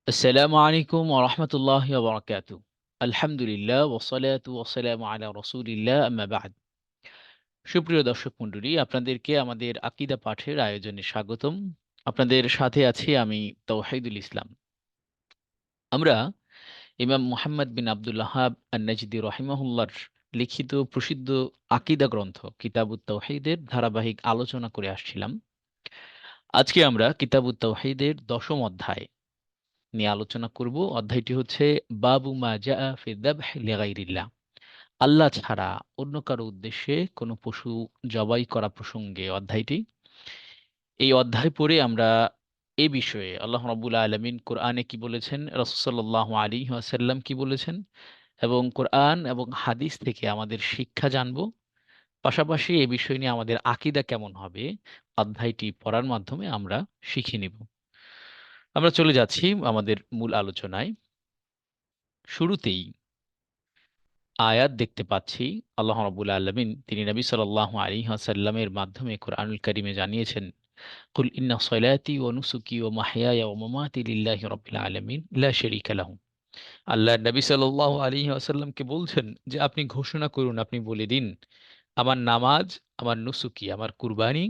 আসসালামু আলাইকুম ওয়া রাহমাতুল্লাহি ওয়া বারাকাতুহু। আলহামদুলিল্লাহ ওয়াসসালাতু ওয়াসসালামু আলা রাসূলিল্লাহ আম্মা বা'দ। সুপ্রিয় দর্শক মণ্ডলী, আপনাদেরকে আমাদের আকীদা পাঠের আয়োজনে স্বাগতম। আপনাদের সাথে আছি আমি তাওহীদুল ইসলাম। আমরা ইমাম মুহাম্মদ বিন আব্দুল ওয়াহ্হাব আন-নাজদি রাহিমাহুল্লাহর লিখিত প্রসিদ্ধ আকীদা গ্রন্থ কিতাবুত তাওহীদের ধারাবাহিক আলোচনা করে আসছিলাম। আজকে আমরা কিতাবুত তাওহীদের ১০ম অধ্যায় নিয়ে আলোচনা করব। অধ্যায়টি হচ্ছে বাবু মা জাআ ফি যাবহি লিগাইরিল্লাহ। আল্লাহ ছাড়া অন্য কারো উদ্দেশ্যে কোনো পশু জবাই করা প্রসঙ্গে অধ্যায়টি। এই অধ্যায় পড়ে আমরা এ বিষয়ে আল্লাহ রাব্বুল আলামিন কোরআনে কি বলেছেন, রাসূল সাল্লাল্লাহু আলাইহি ওয়াসাল্লাম কি বলেছেন এবং কোরআন এবং হাদিস থেকে আমাদের শিক্ষা জানব। পাশাপাশি এ বিষয় নিয়ে আমাদের আকীদা কেমন হবে অধ্যায়টি পড়ার মাধ্যমে আমরা শিখে নিব। আমরা চলে যাচ্ছি আমাদের মূল আলোচনায়। শুরুতেই আয়াত দেখতে পাচ্ছি আল্লাহ রাব্বুল আলামিন তিনি নবী সাল্লাল্লাহু আলাইহি ওয়াসাল্লামের মাধ্যমে কোরআনুল কারীমে জানিয়েছেন, কুল ইন্না সলাতি ওয়া নুসুকি ওয়া মাহইয়ায়া ওয়া মামাতি লিল্লাহি রাব্বিল আলামিন লা শারীকা লাহু। আল্লাহ নবী সাল্লাল্লাহু আলাইহি ওয়াসাল্লামকে বলছেন যে আপনি ঘোষণা করুন, আপনি বলে দিন, আমার নামাজ, আমার নুসুকি, আমার কুরবানি,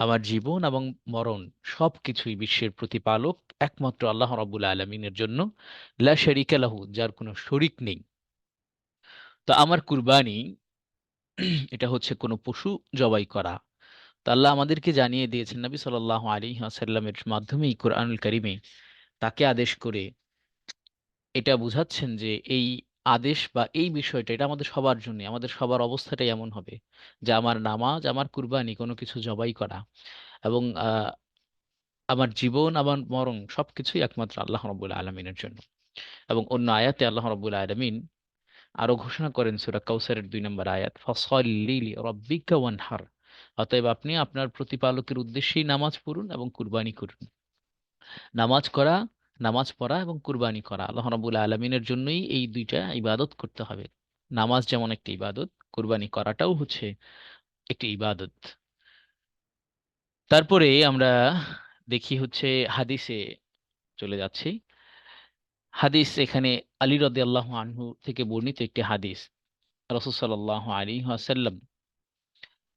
আমার জীবন এবং মরণ সবকিছুই বিশ্বের প্রতিপালক একমাত্র আল্লাহ রাব্বুল আলামিনের জন্য, লা শারীকা লাহু, যার কোনো শরীক নেই। তো আমার কুরবানি এটা হচ্ছে কোনো পশু জবাই করা। তো আল্লাহ আমাদেরকে জানিয়ে দিয়েছেন নবী সাল্লাল্লাহু আলাইহি ওয়াসাল্লামের মাধ্যমেই কোরআনুল কারীমে তাকে আদেশ করে এটা বুঝাচ্ছেন যে এই আদেশ বা এই বিষয়টা এটা আমাদের সবার জন্যে, আমাদের সবার অবস্থাটাই এমন হবে যে আমার নামাজ, আমার কুরবানি কোনো কিছু জবাই করা এবং আমার জীবন, আমার মরণ সবকিছুই একমাত্র আল্লাহ রাব্বুল আলামিনের জন্য। এবং অন্য আয়াতে আল্লাহ রাব্বুল আলামিন আরো ঘোষণা করেন সূরা কাউসারের ২ নম্বর আয়াত, ফাসাল্লি লিরাব্বিকা ওয়ানহার। অতএব আপনি আপনার প্রতিপালকের উদ্দেশ্যেই নামাজ পড়ুন এবং কুরবানি করুন। নামাজ করা, নামাজ পড়া এবং কুরবানি করা আল্লাহ রাব্বুল আলামিনের জন্যই এই ২টা ইবাদত করতে হবে। নামাজ যেমন একটি ইবাদত, কুরবানি করাটাও হচ্ছে একটি ইবাদত। তারপরে আমরা দেখি হচ্ছে হাদিসে চলে যাচ্ছি। হাদিস এখানে আলী রাদিয়াল্লাহু আনহু থেকে বর্ণিত একটি হাদিস। রাসূল সাল্লাল্লাহু আলাইহি ওয়াসাল্লাম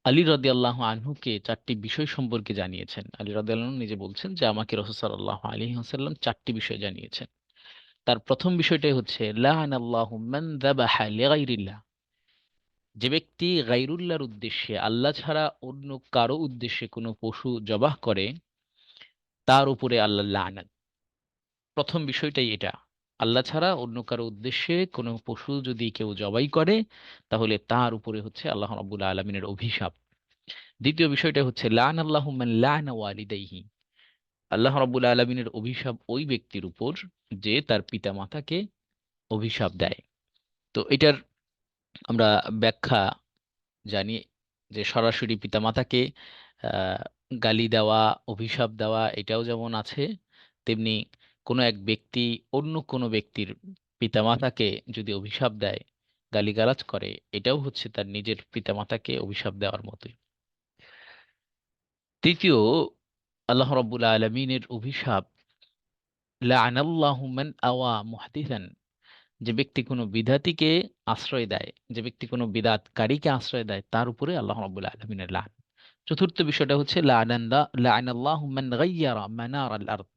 আলী রাদিয়াল্লাহু আনহুকে ৪ টি বিষয় সম্পর্কে জানিয়েছেন। আলী রাদিয়াল্লাহু আনহু নিজে বলছেন যে আমাকে রাসূল সাল্লাল্লাহু আলাইহি ওয়াসাল্লাম ৪ টি বিষয় জানিয়েছেন। তার ১ম বিষয়টাই হচ্ছে লা'নাল্লাহু মান যাবাহা লিগাইরিল্লাহ। যে ব্যক্তি গায়রুল্লাহর উদ্দেশ্যে, আল্লাহ ছাড়া অন্য কারো উদ্দেশ্যে কোনো পশু জবাহ করে তার উপরে আল্লাহর লানত। ১ম বিষয়টাই এটা। আল্লাহ ছাড়া অন্য কারো উদ্দেশ্যে কোনো পশু যদি কেউ জবাই করে তাহলে তার উপরে হচ্ছে আল্লাহ রাব্বুল আলামিনের অভিশাপ। দ্বিতীয় বিষয়টা হচ্ছে লা'নাল্লাহু মান লা'না ওয়ালিদাইহি। আল্লাহ রাব্বুল আলামিনের অভিশাপ ওই ব্যক্তির উপর যে তার পিতামাতাকে অভিশাপ দেয়। তো এটার আমরা ব্যাখ্যা জানি যে সরাসরি পিতামাতাকে আ গালি দেওয়া, অভিশাপ দেওয়া এটাও যেমন আছে, তেমনি কোনো এক ব্যক্তি অন্য কোনো ব্যক্তির পিতামাতাকে যদি অভিশাপ দেয়, গালিগালাজ করে, এটাও হচ্ছে তার নিজের পিতামাতাকে অভিশাপ দেওয়ার মতোই। তৃতীয়, আল্লাহ রাব্বুল আলামিনের অভিশাপ লা'নাল্লাহু মান আওয়া মুহদিসান। যে ব্যক্তি কোনো বিদআতীকে আশ্রয় দেয়, যে ব্যক্তি কোনো বিদআতকারীকে আশ্রয় দেয় তার উপরে আল্লাহ রাব্বুল আলামিনের লান। চতুর্থ বিষয়টা হচ্ছে লা'নাল্লাহু মান গায়্যারা মানারাল আরদ।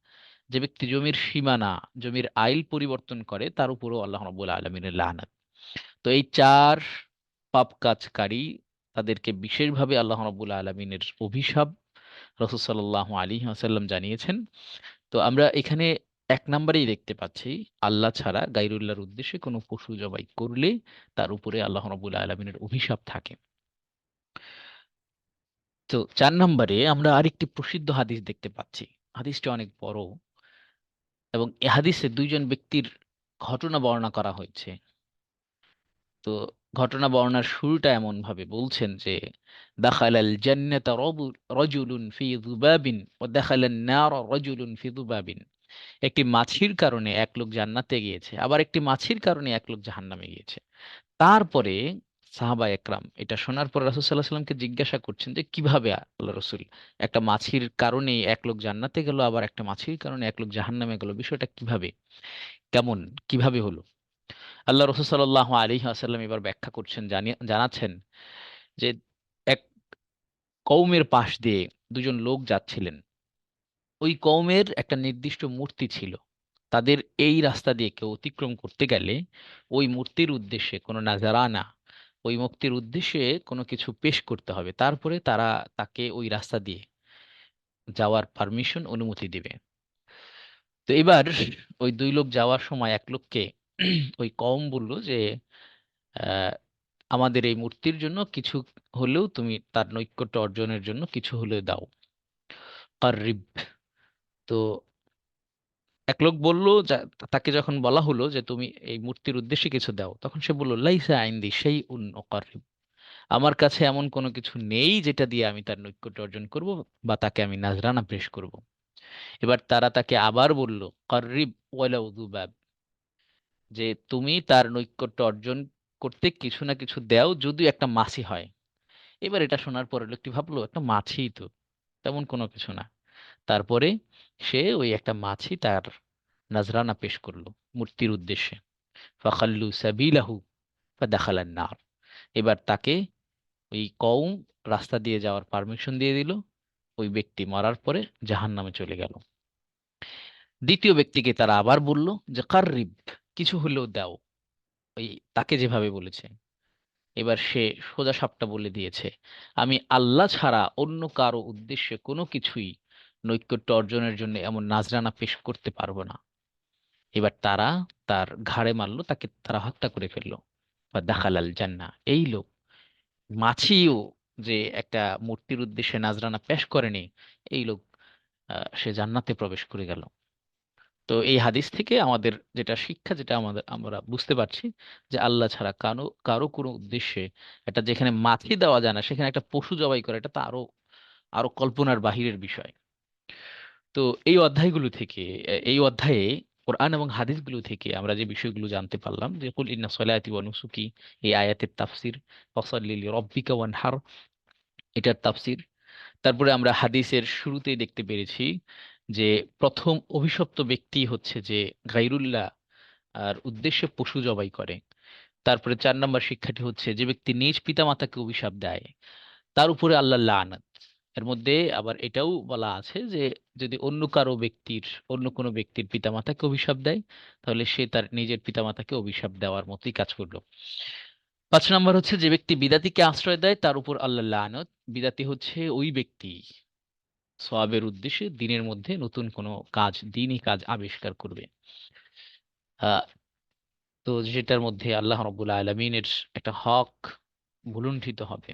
যে ব্যক্তি জমির সীমানা, জমির আইল পরিবর্তন করে তার উপরেও আল্লাহ রাব্বুল আলামিনের লানত। তো এই ৪ পাপ কাজকারী তাদেরকে বিশেষভাবে আল্লাহ রাব্বুল আলামিনের অভিশাপ রাসূল সাল্লাল্লাহু আলাইহি ওয়াসাল্লাম জানিয়েছেন। তো আমরা এখানে ১ নাম্বারেই দেখতে পাচ্ছি আল্লাহ ছাড়া গায়রুল্লাহর উদ্দেশ্যে কোনো পশু জবাই করলে তার উপরে আল্লাহ রাব্বুল আলামিনের অভিশাপ থাকে। তো ৪ নাম্বারে আমরা আরেকটি প্রসিদ্ধ হাদিস দেখতে পাচ্ছি। হাদিসটি অনেক বড় এবং এ হাদিসে ২ জন ব্যক্তির ঘটনা বর্ণনা করা হয়েছে। তো ঘটনা বর্ণনার শুরুটা এমনভাবে বলছেন যে, দাখালাল জান্নাতা রাজুলুন ফি যুবাবিন ওয়া দাখালান নারা রাজুলুন ফি যুবাবিন। একটি মাছির কারণে এক লোক জান্নাতে গিয়েছে, আবার একটি মাছির কারণে এক লোক জাহান্নামে গিয়েছে। তারপরে সাহাবা একরাম এটা শোনার পর রাসূল সাল্লাল্লাহু আলাইহি ওয়াসাল্লামকে জিজ্ঞাসা করছেন যে কিভাবে আল্লাহ রসুল, একটা মাছির কারণে এক লোক জান্নাতে গেল, আবার একটা মাছির কারণে এক লোক জাহান্নামে গেল, বিষয়টা কিভাবে, কেমন, কিভাবে হলো? আল্লাহ রসুল সাল্লাল্লাহু আলাইহি ওয়াসাল্লাম এবার ব্যাখ্যা করছেন, জানাচ্ছেন যে এক কওমের পাশ দিয়ে দুজন লোক যাচ্ছিলেন। ওই কওমের একটা নির্দিষ্ট মূর্তি ছিল। তাদের এই রাস্তা দিয়ে কেউ অতিক্রম করতে গেলে ওই মূর্তির উদ্দেশ্যে কোনো নাজারানা, ওই মূর্তির উদ্দেশ্যে কোনো কিছু পেশ করতে হবে, তারপরে তারা তাকে ওই রাস্তা দিয়ে যাওয়ার পারমিশন, অনুমতি দিবে। তো এবার ওই দুই লোক যাওয়ার সময় এক লোককে ওই কওম বলল যে আহ, আমাদের এই মূর্তির জন্য কিছু হলেও, তুমি তার নৈকট্য অর্জনের জন্য কিছু হলেও দাও, কার্রিব। তো এক লোক বলল, তাকে যখন বলা হলো যে তুমি এই মূর্তির উদ্দেশ্যে কিছু দাও, তখন সে বলল, লাইসা আইন্দি সেই উন অকারিব, আমার কাছে এমন কোনো কিছু নেই যেটা দিয়ে আমি তার নৈকট্য অর্জন করব বা তাকে আমি নাজরানা পেশ করব। এবার তারা তাকে আবার বলল, কার্রিব ওয়ালাউ যুবাব, যে তুমি তার নৈকট্য অর্জন করতে কিছু না কিছু দাও, যদিও একটা মাছি হয়। এবার এটা শোনার পরে লোকটি ভাবলো, একটা মাছিই তো, তেমন কোনো কিছু না। তারপরে সে ওই একটা মাছি তার নাজরানা পেশ করলো মূর্তির উদ্দেশ্যে। ফাখাল্লু সাবিলাহু ফাদাখালান নার, এবার তাকে ওই কওম রাস্তা দিয়ে যাওয়ার পারমিশন দিয়ে দিল। ওই ব্যক্তি মরার পরে জাহান্নামে চলে গেল। দ্বিতীয় ব্যক্তিকে তারা আবার বলল যে কার্রিব, কিছু হলেও দাও, ওই তাকে যেভাবে বলেছে। এবার সে সোজা সাপটা বলে দিয়েছে, আমি আল্লাহ ছাড়া অন্য কারো উদ্দেশ্যে কোনো কিছুই নৈকট্য অর্জনের জন্য এমন নাজরানা পেশ করতে পারবো না। এবার তারা তার ঘাড়ে মারলো, তাকে তারা হত্যা করে ফেললো। বা দাখালাল জান্নাহ, এই লোক মাছিও যে একটা মূর্তির উদ্দেশ্যে নাজরানা পেশ করেনি, এই লোক সে জান্নাতে প্রবেশ করে গেল। তো এই হাদিস থেকে আমাদের যেটা শিক্ষা, যেটা আমরা বুঝতে পারছি, যে আল্লাহ ছাড়া কারো কারো কোনো উদ্দেশ্যে, এটা যেখানে মাছি দেওয়া যায় না সেখানে একটা পশু জবাই করা, এটা তো আরো আরো কল্পনার বাহিরের বিষয়। তো এই অধ্যায়গুলো থেকে, এই অধ্যায়ে কোরআন এবং হাদিসগুলো থেকে আমরা যে বিষয়গুলো জানতে পারলাম, যে কুল ইন্না সলাতি ওয়া নুসুকি, এই আয়াতের তাফসির, ফাসাল্লি লিরাব্বিকা ওয়ানহার, এটার তাফসির। তারপরে আমরা হাদিসের শুরুতেই দেখতে পেরেছি যে প্রথম অভিশপ্ত ব্যক্তি হচ্ছে যে গায়রুল্লাহ আর উদ্দেশ্যে পশু জবাই করে। তারপরে 4 নম্বর শিক্ষাটি হচ্ছে, যে ব্যক্তি নিজ পিতামাতাকে অভিশাপ দেয় তার উপরে আল্লাহ লানত। এর মধ্যে আবার এটাও বলা আছে যে যদি অন্য কোনো ব্যক্তির পিতামাতাকে অভিশাপ দেয়, তাহলে সে তার নিজের পিতামাতাকে অভিশাপ দেওয়ার মতোই কাজ করলো। 5 নম্বর হচ্ছে, যে ব্যক্তি বিদাতিকে আশ্রয় দেয় তার উপর আল্লাহ লানত। বিদাতি হচ্ছে ওই ব্যক্তি সওয়াবের উদ্দেশ্যে দিনের মধ্যে নতুন কোনো কাজ, দিনই কাজ আবিষ্কার করবে, আহ তো যেটার মধ্যে আল্লাহ রাব্বুল আলামিনের একটা হক ভুলুণ্ঠিত হবে।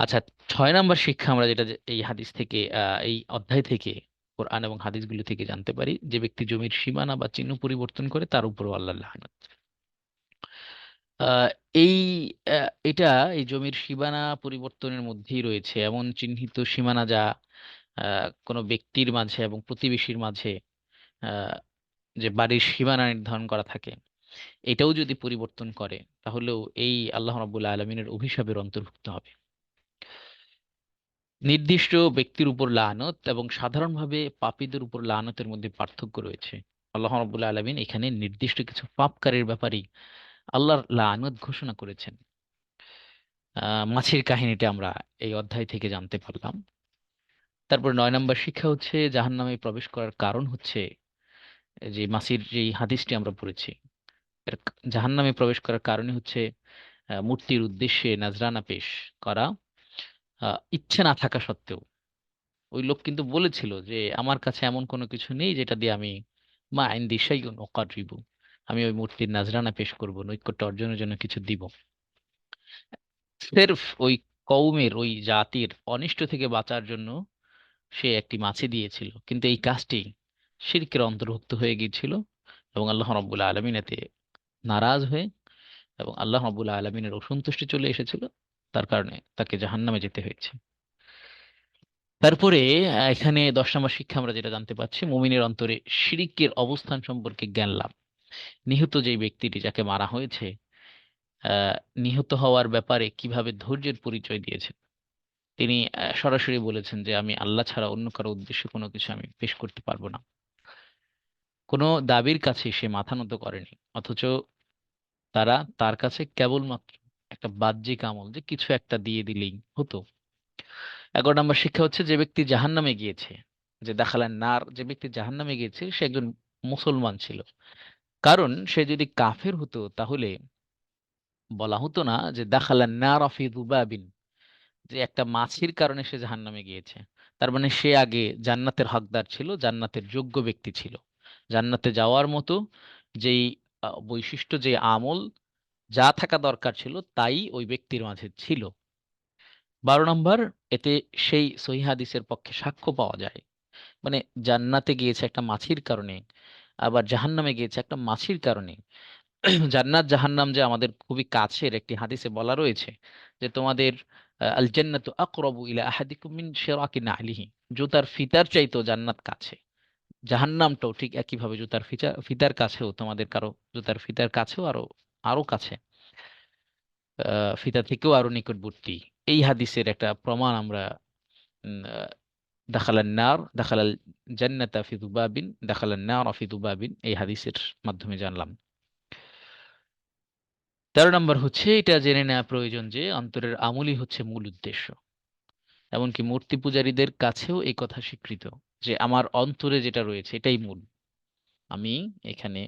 আচ্ছা, 6 নম্বর শিক্ষা আমরা যেটা এই হাদিস থেকে, এই অধ্যায় থেকে, কোরআন এবং হাদিসগুলো থেকে জানতে পারি, যে ব্যক্তি জমির সীমানা বা চিহ্ন পরিবর্তন করে তার উপরও আল্লাহ লানত। আহ, এই এটা, এই জমির সীমানা পরিবর্তনের মধ্যেই রয়েছে এমন চিহ্নিত সীমানা যা কোনো ব্যক্তির মাঝে এবং প্রতিবেশীর মাঝে আহ, যে বাড়ির সীমানা নির্ধারণ করা থাকে, এটাও যদি পরিবর্তন করে, তাহলেও এই আল্লাহ রাব্বুল আলামিনের অভিশাপের অন্তর্ভুক্ত হবে। নির্দিষ্ট ব্যক্তির উপর লানত এবং সাধারণভাবে পাপীদের উপর লানতের মধ্যে পার্থক্য রয়েছে। আল্লাহ রাব্বুল আলামিন এখানে নির্দিষ্ট কিছু পাপকারীর ব্যাপারেই আল্লাহর লানত ঘোষণা করেছেন। মাছির কাহিনীটা আমরা এই অধ্যায় থেকে জানতে পারলাম। তারপর 9 নম্বর শিক্ষা হচ্ছে, জাহান্নামে প্রবেশ করার কারণ হচ্ছে, যে মাছির যেই হাদিসটি আমরা পড়েছি, জাহান্নামে প্রবেশ করার কারণে হচ্ছে মূর্তির উদ্দেশ্যে নাজরানা পেশ করা, ইচ্ছে না থাকা সত্ত্বেও। ওই লোক কিন্তু বলেছিল যে আমার কাছে এমন কোনো কিছু নেই যেটা দিয়ে আমি, মা ইনদি শাইউন উকাররিবু, আমি ওই মূর্তির নাজরানা পেশ করব, নৈকট্য অর্জনের জন্য কিছু দিব। সির্ফ ওই কওমের, ওই জাতির অনিষ্ট থেকে বাঁচার জন্য সে একটি মাছি দিয়েছিল, কিন্তু এই কাজটি শিরকের অন্তর্ভুক্ত হয়ে গিয়েছিল এবং আল্লাহ রাব্বুল আলামিন এতে নারাজ হয়ে, এবং আল্লাহ রাব্বুল আলামিনের অসন্তুষ্টি চলে এসেছিল, তার কারণে তাকে জাহান্নামে যেতে হয়েছে। তারপরে এখানে 10 নম্বর শিক্ষা আমরা যেটা জানতে পাচ্ছি, মুমিনের অন্তরে শিরকের অবস্থান সম্পর্কে জ্ঞান লাভ। নিহত যে ব্যক্তিটি যাকে মারা হয়েছে, আহ, নিহত হওয়ার ব্যাপারে কিভাবে ধৈর্যের পরিচয় দিয়েছেন। তিনি সরাসরি বলেছেন যে আমি আল্লাহ ছাড়া অন্য কারো উদ্দেশ্যে কোনো কিছু আমি পেশ করতে পারবো না। কোনো দাবির কাছে সে মাথা নত করেনি, অথচ তারা তার কাছে কেবলমাত্র একটা বাহ্যিক আমল, যে কিছু একটা দিয়ে দিলেই হতো। 11 নম্বর শিক্ষা হচ্ছে, যে ব্যক্তি জাহান্নামে গিয়েছে, যে দাখালান নার, যে ব্যক্তি জাহান্নামে গিয়েছে সে একজন মুসলমান ছিল। কারণ সে যদি কাফের হতো তাহলে বলা হতো না যে দাখালান নার ফি যুবাবিন, যে একটা মাছির কারণে সে জাহান্নামে গিয়েছে। তার মানে সে আগে জান্নাতের হকদার ছিল, জান্নাতের যোগ্য ব্যক্তি ছিল, জান্নাতে যাওয়ার মতো যেই বৈশিষ্ট্য, যে আমল যা থাকা দরকার ছিল তাই ওই ব্যক্তির মাঝে ছিল। 12 নম্বর, এতে সেই সহিহ হাদিসের পক্ষে সাক্ষ্য পাওয়া যায়, মানে জান্নাতে গিয়েছে একটা মাছির কারণে, আবার জাহান্নামে গিয়েছে একটা মাছির কারণে। জান্নাত জাহান্নাম যে আমাদের খুবই কাছের, একটি হাদিসে বলা রয়েছে যে তোমাদের আল জান্নাতু আকরাবু ইলা আহাদিকুম মিন শিরাকি নালিহি, জুতার ফিতার চাইতেও জান্নাত কাছে। জাহান্নামটাও ঠিক একইভাবে জুতার ফিতার কাছেও, তোমাদের কারো জুতার ফিতার কাছেও আরো আরো কাছে, ফিতা থেকেও আরো নিকটবর্তী। এই হাদিসের একটা প্রমাণ আমরা দাখালান নার দাখালাল জান্নাতা ফি যুবাবিন দাখালান নার ফি যুবাবিন এই হাদিসের মাধ্যমে জানলাম। 13 নম্বর হচ্ছে, এটা জেনে নেওয়া প্রয়োজন যে অন্তরের আমলই হচ্ছে মূল উদ্দেশ্য। এমনকি মূর্তি পূজারীদের কাছেও এই কথা স্বীকৃত যে আমার অন্তরে যেটা রয়েছে এটাই মূল। আমি এখানে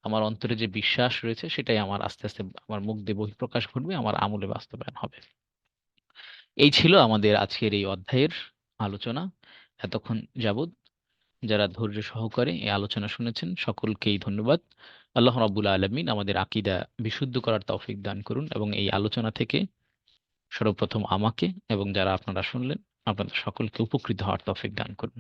আমার অন্তরে যে বিশ্বাস রয়েছে সেটাই আমার আস্তে আস্তে আমার মুখ দিয়ে বহিঃপ্রকাশ ঘটবে, আমার আমলে বাস্তবায়ন হবে। এই ছিল আমাদের আজকের এই অধ্যায়ের আলোচনা। এতক্ষণ যাবৎ যারা ধৈর্য সহকারে এই আলোচনা শুনেছেন সকলকেই ধন্যবাদ। আল্লাহ রাব্বুল আলামিন আমাদের আকীদা বিশুদ্ধ করার তৌফিক দান করুন এবং এই আলোচনা থেকে সর্বপ্রথম আমাকে এবং যারা আপনারা শুনলেন আপনাদের সকলকে উপকৃত হওয়ার তৌফিক দান করুন।